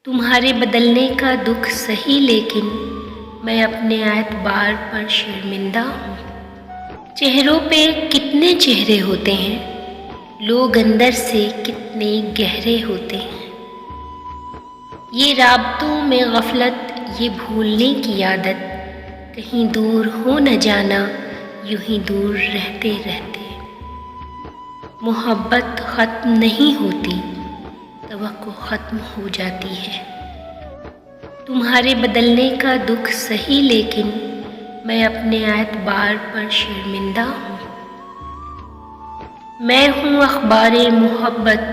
تمہارے بدلنے کا دکھ سہی لیکن میں اپنے اعتبار پر شرمندہ ہوں۔ چہروں پہ کتنے چہرے ہوتے ہیں، لوگ اندر سے کتنے گہرے ہوتے ہیں۔ یہ رابطوں میں غفلت، یہ بھولنے کی عادت، کہیں دور ہو نہ جانا یوں ہی دور رہتے رہتے۔ محبت ختم نہیں ہوتی، توقع ختم ہو جاتی ہے۔ تمہارے بدلنے کا دکھ سہی لیکن میں اپنے اعتبار پر شرمندہ ہوں۔ میں ہوں اخبار محبت،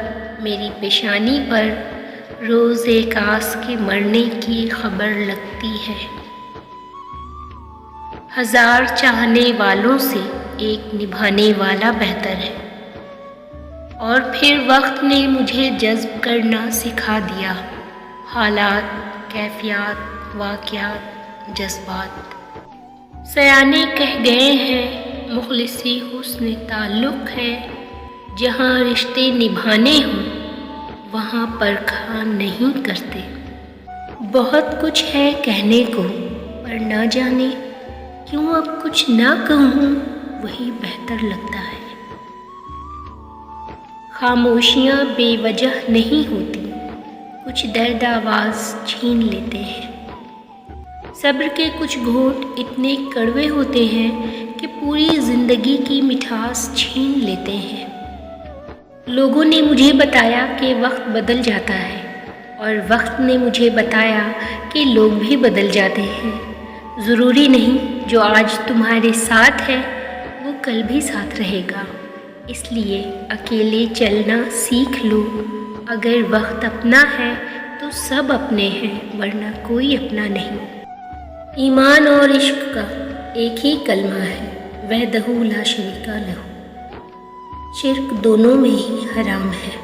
میری پیشانی پر روز ایک آس کے مرنے کی خبر لگتی ہے۔ ہزار چاہنے والوں سے ایک نبھانے والا بہتر ہے، اور پھر وقت نے مجھے جذب کرنا سکھا دیا۔ حالات، کیفیات، واقعات، جذبات۔ سیانے کہہ گئے ہیں مخلصی حسن تعلق ہے، جہاں رشتے نبھانے ہوں وہاں پرکھا نہیں کرتے۔ بہت کچھ ہے کہنے کو پر نہ جانے کیوں اب کچھ نہ کہوں، وہی بہتر لگتا ہے۔ خاموشیاں بے وجہ نہیں ہوتی، کچھ درد آواز چھین لیتے ہیں۔ صبر کے کچھ گھونٹ اتنے کڑوے ہوتے ہیں کہ پوری زندگی کی مٹھاس چھین لیتے ہیں۔ لوگوں نے مجھے بتایا کہ وقت بدل جاتا ہے، اور وقت نے مجھے بتایا کہ لوگ بھی بدل جاتے ہیں۔ ضروری نہیں جو آج تمہارے ساتھ ہے وہ کل بھی ساتھ رہے گا، اس لیے اکیلے چلنا سیکھ لو۔ اگر وقت اپنا ہے تو سب اپنے ہیں، ورنہ کوئی اپنا نہیں۔ ایمان اور عشق کا ایک ہی کلمہ ہے، وحدہ لا شریک لہ۔ شرک دونوں میں ہی حرام ہے۔